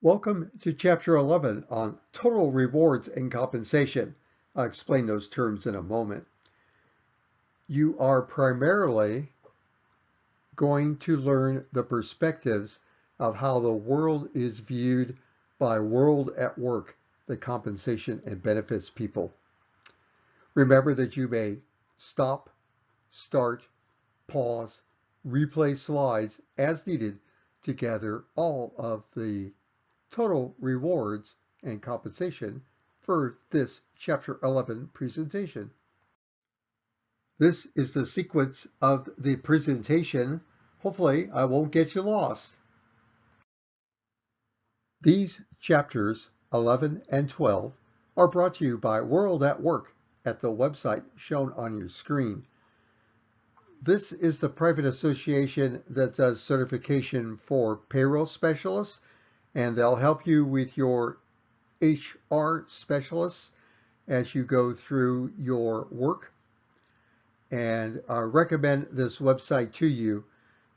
Welcome to Chapter 11 on total rewards and compensation. I'll explain those terms in a moment. You are primarily going to learn the perspectives of how the world is viewed by World at Work, the compensation and benefits people. Remember that you may stop, start, pause, replay slides as needed to gather all of the total rewards and compensation for this Chapter 11 presentation. This is the sequence of the presentation. Hopefully, I won't get you lost. These chapters 11 and 12 are brought to you by World at Work at the website shown on your screen. This is the private association that does certification for payroll specialists, and they'll help you with your HR specialists as you go through your work. And I recommend this website to you.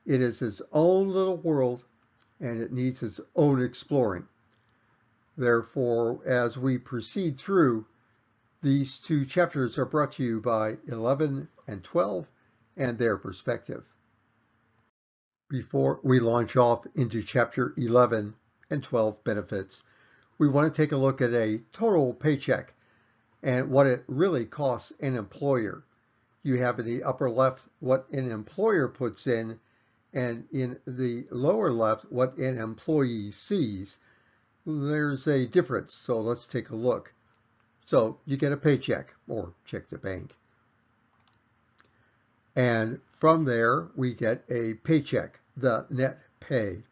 It is its own little world and it needs its own exploring. Therefore, as we proceed through, these two chapters are brought to you by 11 and 12 and their perspective. Before we launch off into chapter 11 and 12 benefits, we want to take a look at a total paycheck and what it really costs an employer. You have in the upper left what an employer puts in, and in the lower left what an employee sees. There's a difference, so let's take a look. So you get a paycheck or check to bank. And from there we get a paycheck, the net pay.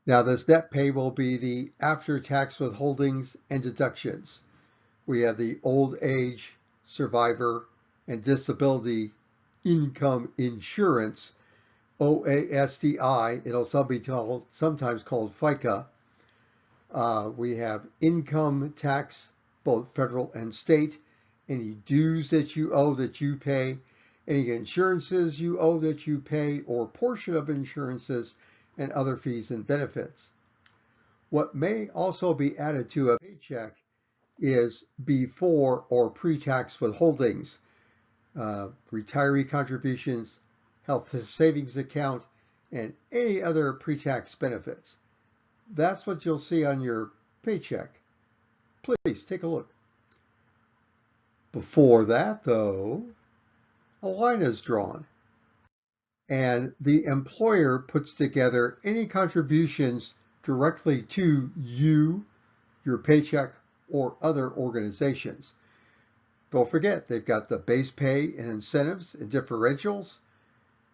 Now this net pay will be the after-tax withholdings and deductions. We have the old age, survivor, and disability income insurance, OASDI. It'll sometimes called FICA. We have income tax, both federal and state, any dues that you owe that you pay, any insurances you owe that you pay, or portion of insurances, and other fees and benefits. What may also be added to a paycheck is before or pre-tax withholdings, retiree contributions, health savings account, and any other pre-tax benefits. That's what you'll see on your paycheck. Please take a look. Before that, though, a line is drawn, and the employer puts together any contributions directly to you, your paycheck, or other organizations. Don't forget, they've got the base pay and incentives and differentials.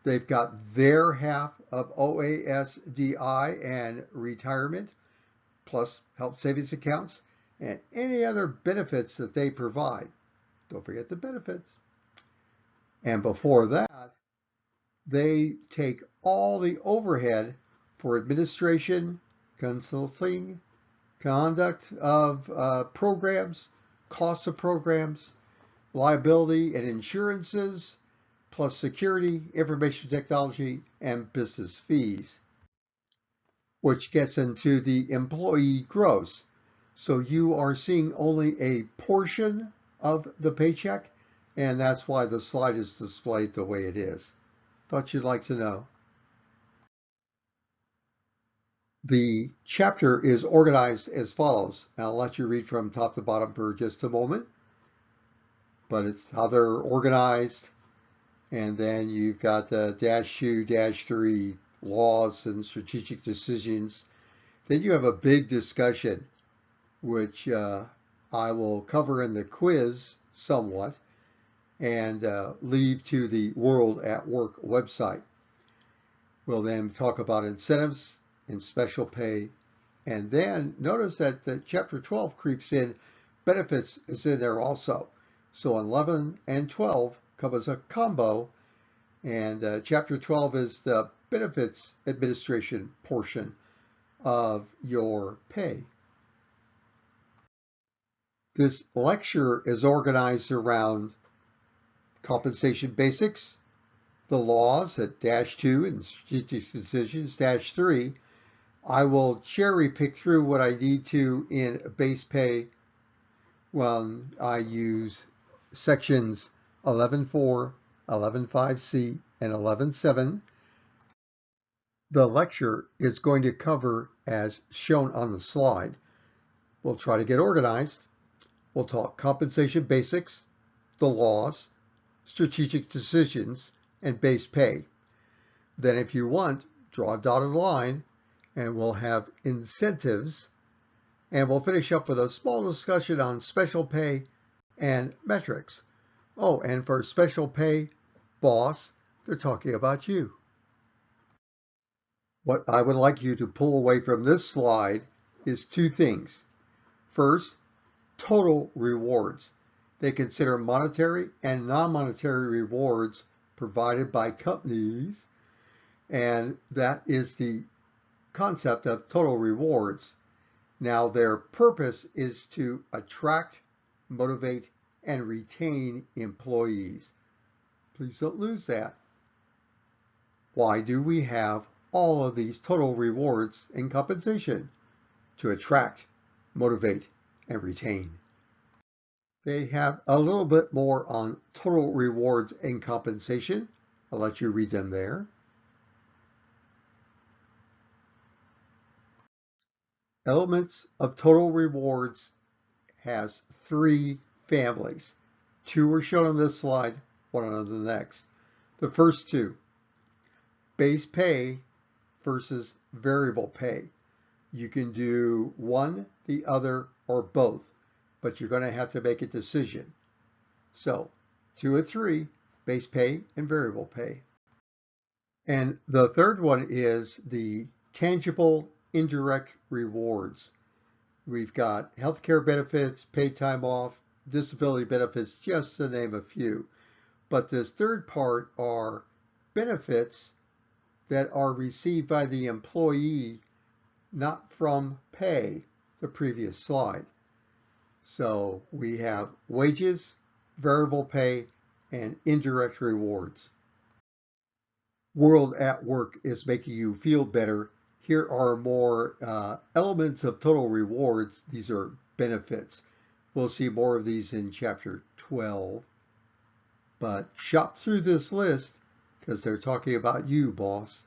They've got their half of OASDI and retirement, plus health savings accounts, and any other benefits that they provide. Don't forget the benefits. And before that, they take all the overhead for administration, consulting, conduct of programs, costs of programs, liability and insurances, plus security, information technology, and business fees, which gets into the employee gross. So you are seeing only a portion of the paycheck, and that's why the slide is displayed the way it is. Thought you'd like to know. The chapter is organized as follows. I'll let you read from top to bottom for just a moment, but it's how they're organized. And then you've got the -2, -3 laws and strategic decisions. Then you have a big discussion, which I will cover in the quiz somewhat and leave to the World at Work website. We'll then talk about incentives and special pay. And then notice that the chapter 12 creeps in. Benefits is in there also. So 11 and 12 come as a combo. And chapter 12 is the benefits administration portion of your pay. This lecture is organized around compensation basics, the laws at -2 and strategic decisions -3. I will cherry pick through what I need to in base pay when I use sections 11.4, 11.5C, and 11.7. The lecture is going to cover as shown on the slide. We'll try to get organized. We'll talk compensation basics, the laws, strategic decisions, and base pay. Then if you want, draw a dotted line, and we'll have incentives, and we'll finish up with a small discussion on special pay and metrics. Oh, and for special pay, boss, they're talking about you. What I would like you to pull away from this slide is two things. First, total rewards. They consider monetary and non-monetary rewards provided by companies, and that is the concept of total rewards. Now, their purpose is to attract, motivate, and retain employees. Please don't lose that. Why do we have all of these total rewards and compensation? To attract, motivate, and retain. They have a little bit more on total rewards and compensation. I'll let you read them there. Elements of total rewards has three families. Two are shown on this slide, one on the next. The first two, base pay versus variable pay. You can do one, the other, or both, but you're going to have to make a decision. So 2 of 3, base pay and variable pay. And the third one is the tangible indirect rewards. We've got healthcare benefits, paid time off, disability benefits, just to name a few. But this third part are benefits that are received by the employee, not from pay, the previous slide. So we have wages, variable pay, and indirect rewards. World at Work is making you feel better. Here are more elements of total rewards. These are benefits. We'll see more of these in chapter 12. But shop through this list because they're talking about you, boss.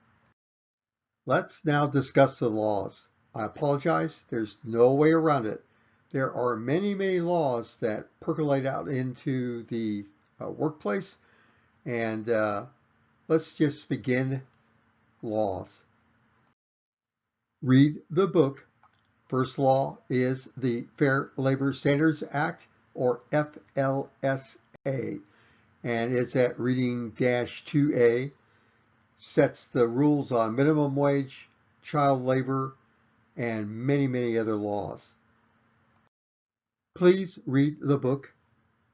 Let's now discuss the laws. I apologize, there's no way around it. There are many, many laws that percolate out into the workplace, and let's just begin laws. Read the book. First law is the Fair Labor Standards Act, or FLSA, and it's at reading -2A. Sets the rules on minimum wage, child labor, and many, many other laws. Please read the book.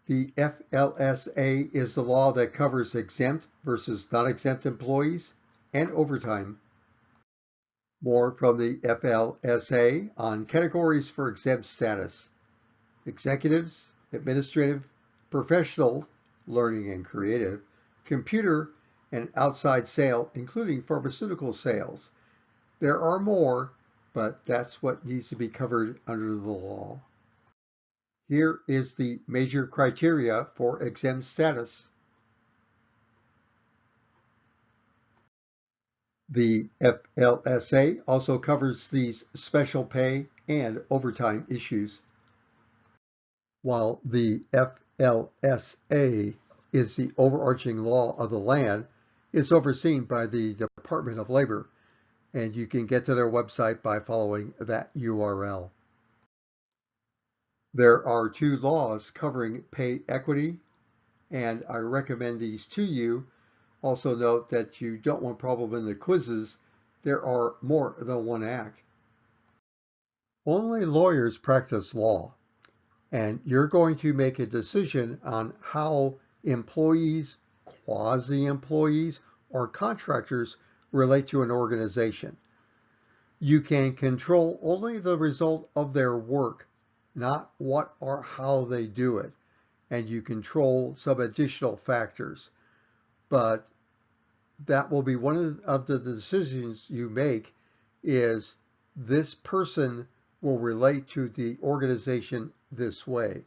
The FLSA is the law that covers exempt versus non-exempt employees and overtime. More from the FLSA on categories for exempt status: executives, administrative, professional, learning and creative, computer, and outside sale, including pharmaceutical sales. There are more, but that's what needs to be covered under the law. Here is the major criteria for exempt status. The FLSA also covers these special pay and overtime issues. While the FLSA is the overarching law of the land, it's overseen by the Department of Labor, and you can get to their website by following that URL. There are 2 laws covering pay equity, and I recommend these to you. Also note that you don't want problem in the quizzes. There are more than one act. Only lawyers practice law, and you're going to make a decision on how employees, quasi-employees, or contractors relate to an organization. You can control only the result of their work, not what or how they do it, and you control some additional factors. But that will be one of the decisions you make, is this person will relate to the organization this way.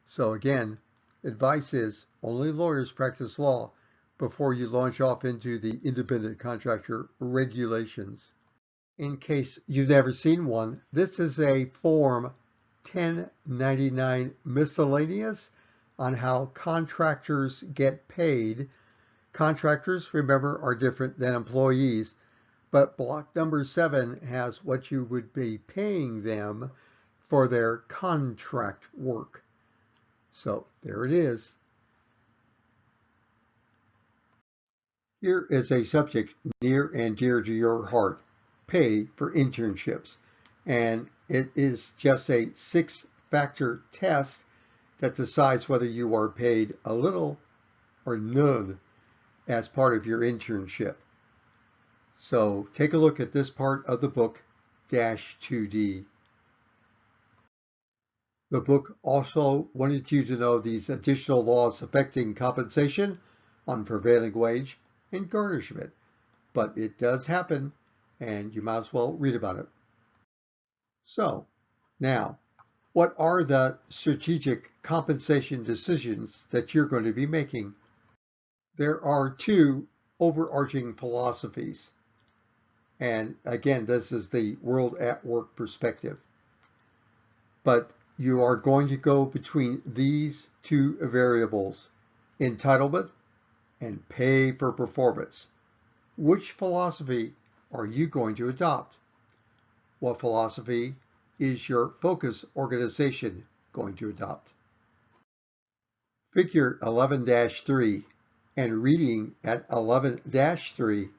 So again, advice is only lawyers practice law before you launch off into the independent contractor regulations. In case you've never seen one, this is a Form 1099 miscellaneous on how contractors get paid. Contractors, remember, are different than employees, but block number 7 has what you would be paying them for their contract work. So there it is. Here is a subject near and dear to your heart: pay for internships. And it is just a 6-factor test that decides whether you are paid a little or none as part of your internship. So take a look at this part of the book, -2D. The book also wanted you to know these additional laws affecting compensation on prevailing wage and garnishment, but it does happen, and you might as well read about it. So now, what are the strategic compensation decisions that you're going to be making? There are 2 overarching philosophies. And again, this is the world at work perspective. But you are going to go between these 2 variables: entitlement and pay for performance. Which philosophy are you going to adopt? What philosophy is your focus organization going to adopt? Figure 11-3 and reading at 11-3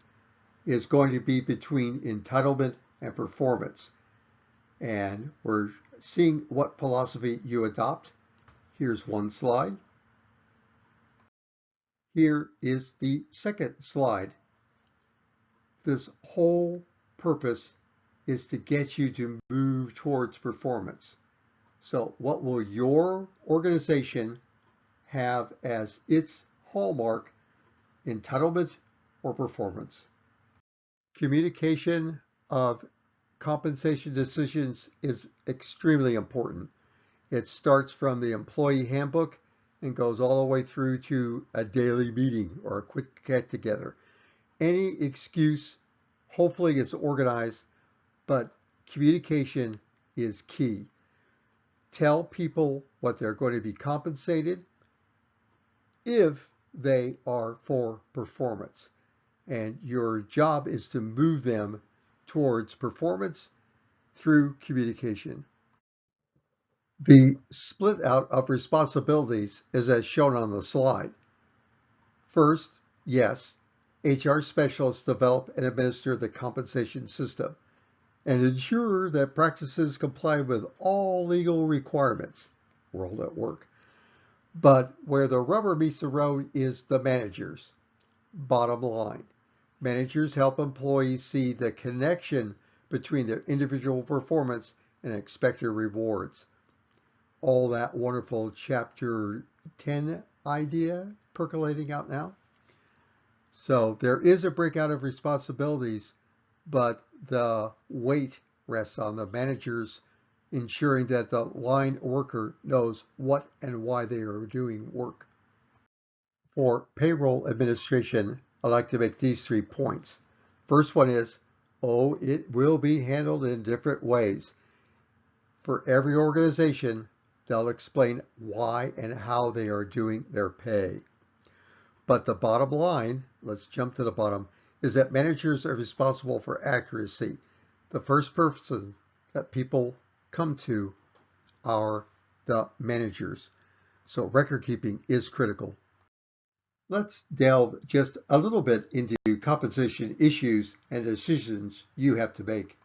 is going to be between entitlement and performance. And we're seeing what philosophy you adopt. Here's one slide. Here is the second slide. This whole purpose is to get you to move towards performance. So what will your organization have as its hallmark: entitlement or performance? Communication of compensation decisions is extremely important. It starts from the employee handbook and goes all the way through to a daily meeting or a quick get together. Any excuse hopefully is organized, but communication is key. Tell people what they're going to be compensated if they are for performance. And your job is to move them towards performance through communication. The split out of responsibilities is as shown on the slide. First, yes, HR specialists develop and administer the compensation system and ensure that practices comply with all legal requirements. World at work. But where the rubber meets the road is the managers. Bottom line, managers help employees see the connection between their individual performance and expected rewards. All that wonderful Chapter 10 idea percolating out now. So there is a breakout of responsibilities, but the weight rests on the managers ensuring that the line worker knows what and why they are doing work. For payroll administration, I like to make these 3 points. First one is, it will be handled in different ways. For every organization, they'll explain why and how they are doing their pay. But the bottom line, let's jump to the bottom, is that managers are responsible for accuracy. The first person that people come to are the managers. So record keeping is critical. Let's delve just a little bit into compensation issues and decisions you have to make.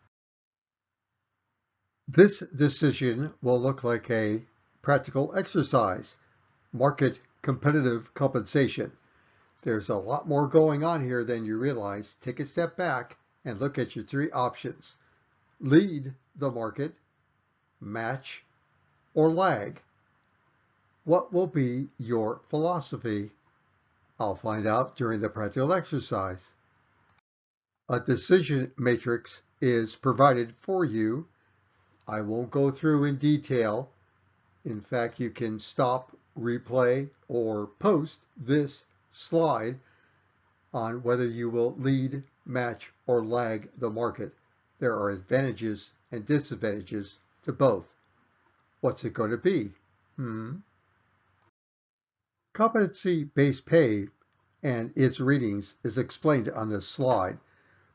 This decision will look like a practical exercise: market competitive compensation. There's a lot more going on here than you realize. Take a step back and look at your 3 options: lead the market, match, or lag. What will be your philosophy? I'll find out during the practical exercise. A decision matrix is provided for you. I won't go through in detail. In fact, you can stop, replay, or post this slide on whether you will lead, match, or lag the market. There are advantages and disadvantages to both. What's it going to be? Competency-based pay and its readings is explained on this slide.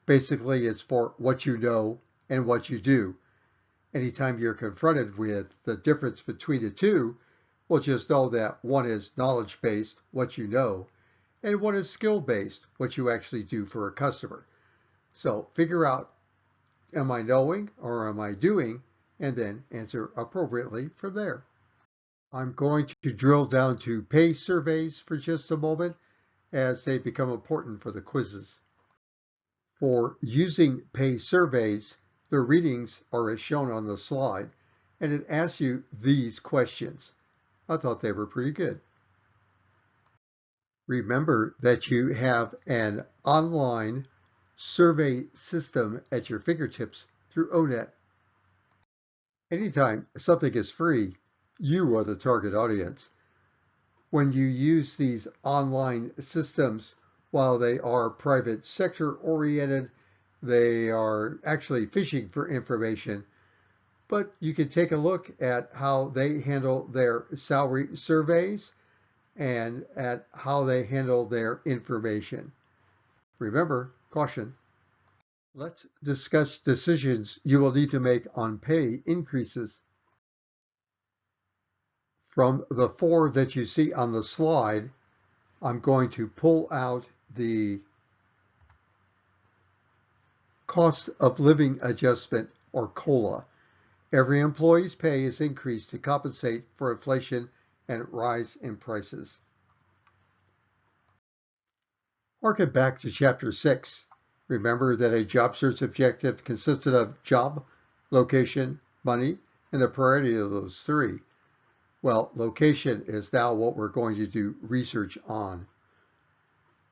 Basically, it's for what you know and what you do. Anytime you're confronted with the difference between the two, well, just know that one is knowledge-based, what you know, and one is skill-based, what you actually do for a customer. So figure out, am I knowing or am I doing? And then answer appropriately from there. I'm going to drill down to pay surveys for just a moment as they become important for the quizzes. For using pay surveys, the readings are as shown on the slide, and it asks you these questions. I thought they were pretty good. Remember that you have an online survey system at your fingertips through ONET. Anytime something is free, you are the target audience. When you use these online systems, while they are private sector oriented, they are actually fishing for information. But you can take a look at how they handle their salary surveys and at how they handle their information. Remember, caution. Let's discuss decisions you will need to make on pay increases. From the four that you see on the slide, I'm going to pull out the cost of living adjustment, or COLA. Every employee's pay is increased to compensate for inflation and rise in prices. Harken back to Chapter 6. Remember that a job search objective consisted of job, location, money, and the priority of those three. Well, location is now what we're going to do research on.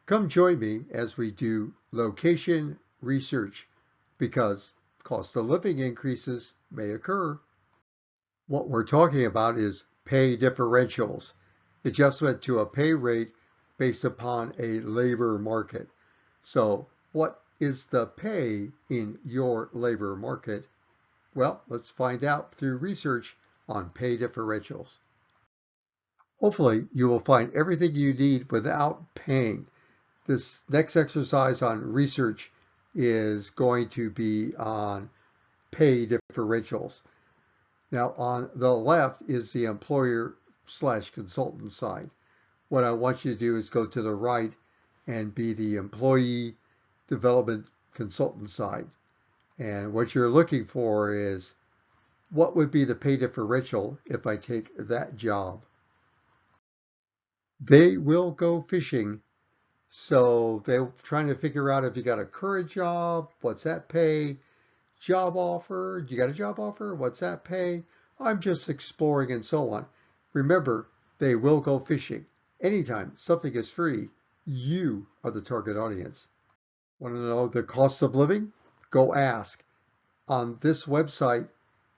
Come join me as we do location research, because cost of living increases may occur. What we're talking about is pay differentials, adjustment to a pay rate based upon a labor market. So what is the pay in your labor market? Well, let's find out through research on pay differentials. Hopefully, you will find everything you need without paying. This next exercise on research is going to be on pay differentials. Now, on the left is the employer/consultant side. What I want you to do is go to the right and be the employee development consultant side. And what you're looking for is, what would be the pay differential if I take that job? They will go fishing. So they're trying to figure out if you got a current job, what's that pay? Job offer, you got a job offer? What's that pay? I'm just exploring and so on. Remember, they will go fishing. Anytime something is free, you are the target audience. Want to know the cost of living? Go ask. On this website,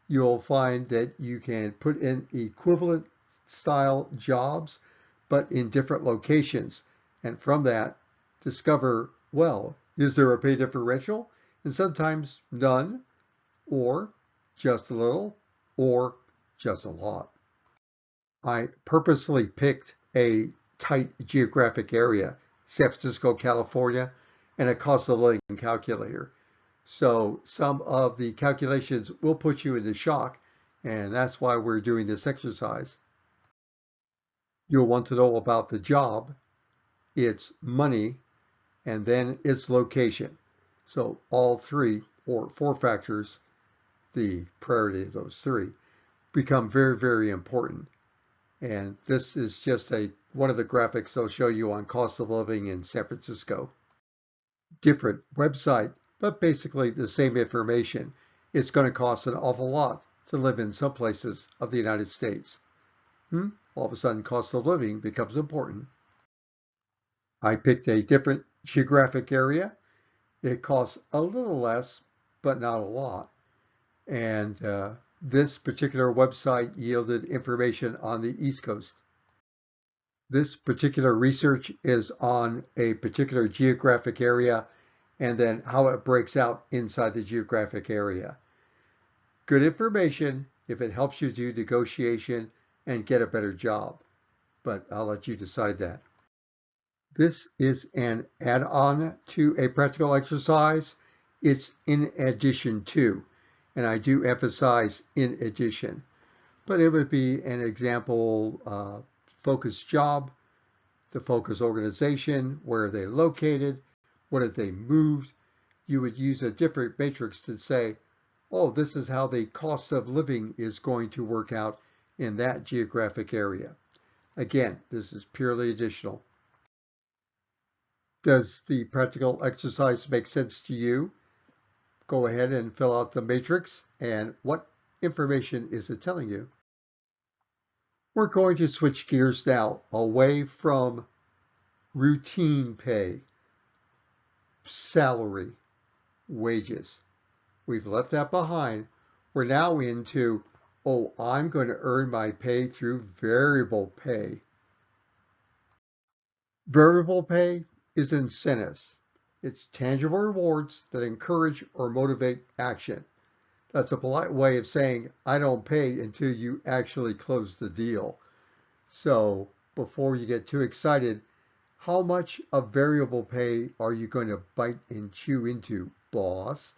you'll find that you can put in equivalent style jobs, but in different locations. And from that, discover, well, is there a pay differential? And sometimes none, or just a little, or just a lot. I purposely picked a tight geographic area, San Francisco, California, and a cost of living calculator. So some of the calculations will put you into shock, and that's why we're doing this exercise. You'll want to know about the job, its money, and then its location. So all three or four factors, the priority of those three, become very, very important. And this is just one of the graphics they'll show you on cost of living in San Francisco. Different website, but basically the same information. It's going to cost an awful lot to live in some places of the United States. All of a sudden, cost of living becomes important. I picked a different geographic area. It costs a little less, but not a lot. And this particular website yielded information on the East Coast. This particular research is on a particular geographic area and then how it breaks out inside the geographic area. Good information if it helps you do negotiation and get a better job, but I'll let you decide that. This is an add-on to a practical exercise. It's in addition to, and I do emphasize in addition, but it would be an example focus job, the focus organization, where are they located, what have they moved. You would use a different matrix to say, oh, this is how the cost of living is going to work out in that geographic area. Again, this is purely additional. Does the practical exercise make sense to you? Go ahead and fill out the matrix, and what information is it telling you? We're going to switch gears now away from routine pay, salary, wages. We've left that behind. We're now into, oh, I'm going to earn my pay through variable pay. Variable pay is incentives. It's tangible rewards that encourage or motivate action. That's a polite way of saying, I don't pay until you actually close the deal. So before you get too excited, how much of variable pay are you going to bite and chew into, boss?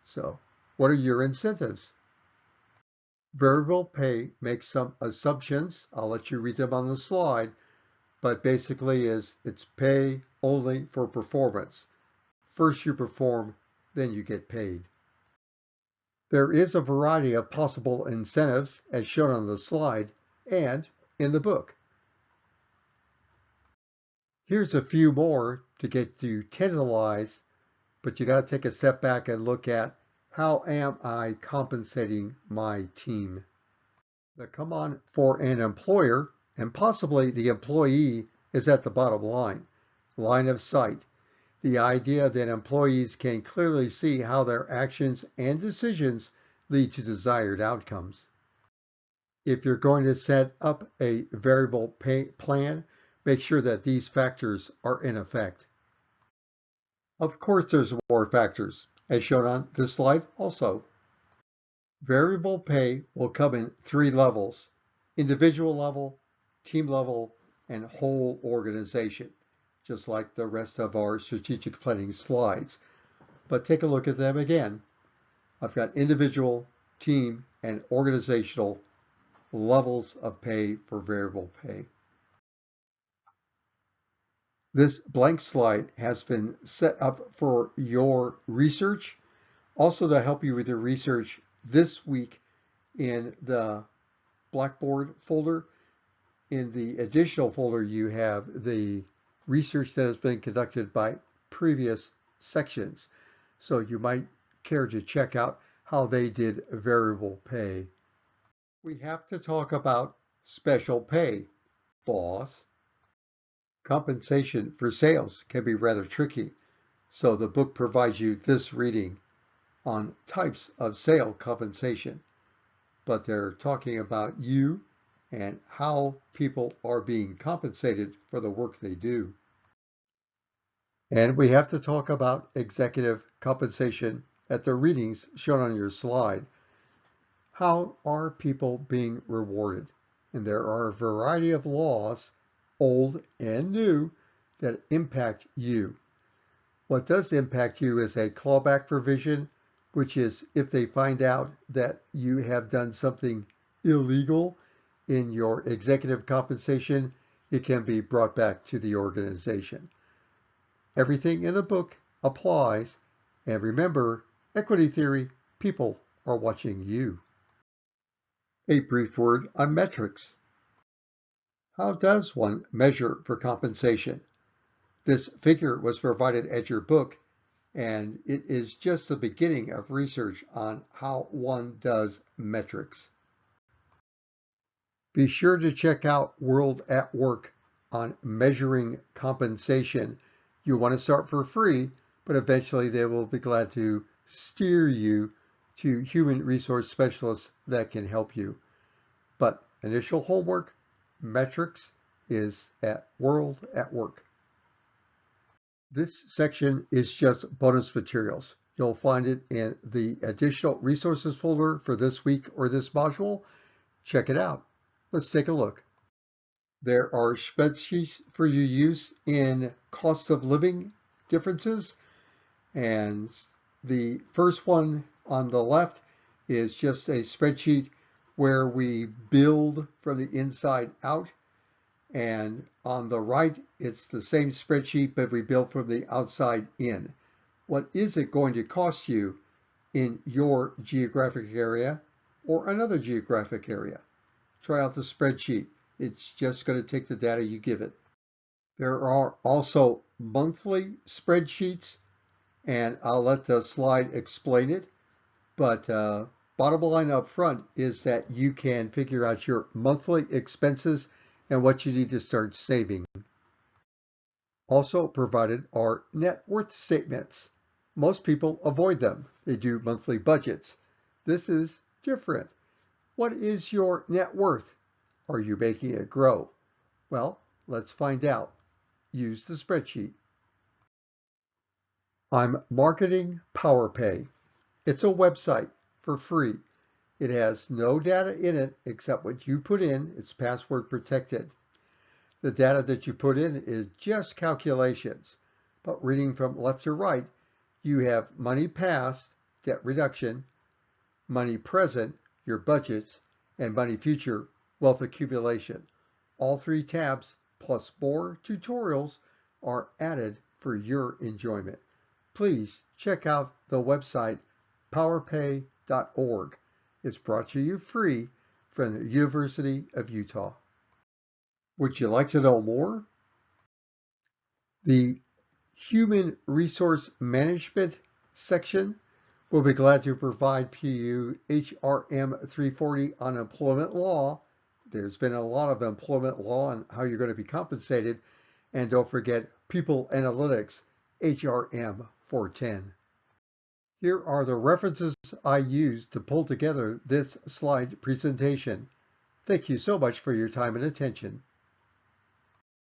So what are your incentives? Variable pay makes some assumptions. I'll let you read them on the slide, but basically it's pay only for performance. First you perform, then you get paid. There is a variety of possible incentives as shown on the slide and in the book. Here's a few more to get you tantalized, but you got to take a step back and look at how am I compensating my team? The come on for an employer and possibly the employee is at the bottom line of sight. The idea that employees can clearly see how their actions and decisions lead to desired outcomes. If you're going to set up a variable pay plan, make sure that these factors are in effect. Of course, there's more factors, as shown on this slide also. Variable pay will come in 3 levels: individual level, team level, and whole organization, just like the rest of our strategic planning slides. But take a look at them again. I've got individual, team, and organizational levels of pay for variable pay. This blank slide has been set up for your research, also to help you with your research this week in the Blackboard folder. In the additional folder, you have the research that has been conducted by previous sections. So you might care to check out how they did variable pay. We have to talk about special pay, boss. Compensation for sales can be rather tricky, so the book provides you this reading on types of sale compensation. But they're talking about you and how people are being compensated for the work they do. And we have to talk about executive compensation at the readings shown on your slide. How are people being rewarded? And there are a variety of laws, old and new, that impact you. What does impact you is a clawback provision, which is if they find out that you have done something illegal in your executive compensation, it can be brought back to the organization. Everything in the book applies, and remember, equity theory, people are watching you. A brief word on metrics. How does one measure for compensation? This figure was provided at your book, and it is just the beginning of research on how one does metrics. Be sure to check out World at Work on measuring compensation. You want to start for free, but eventually they will be glad to steer you to human resource specialists that can help you. But initial homework, metrics, is at World at Work. This section is just bonus materials. You'll find it in the additional resources folder for this week or this module. Check it out. Let's take a look. There are spreadsheets for your use in cost of living differences. And the first one on the left is just a spreadsheet where we build from the inside out. And on the right, it's the same spreadsheet, but we build from the outside in. What is it going to cost you in your geographic area or another geographic area? Try out the spreadsheet. It's just going to take the data you give it. There are also monthly spreadsheets, and I'll let the slide explain it. But bottom line up front is that you can figure out your monthly expenses and what you need to start saving. Also provided are net worth statements. Most people avoid them. They do monthly budgets. This is different. What is your net worth? Are you making it grow? Well, let's find out. Use the spreadsheet. I'm marketing PowerPay. It's a website for free. It has no data in it except what you put in. It's password protected. The data that you put in is just calculations. But reading from left to right, you have money past, debt reduction, money present, your budgets, and money future, wealth accumulation. All three tabs, plus more tutorials, are added for your enjoyment. Please check out the website powerpay.org. It's brought to you free from the University of Utah. Would you like to know more? The Human Resource Management section will be glad to provide to you HRM 340 on employment law. There's been a lot of employment law and how you're going to be compensated. And don't forget People Analytics, HRM 410. Here are the references I used to pull together this slide presentation. Thank you so much for your time and attention.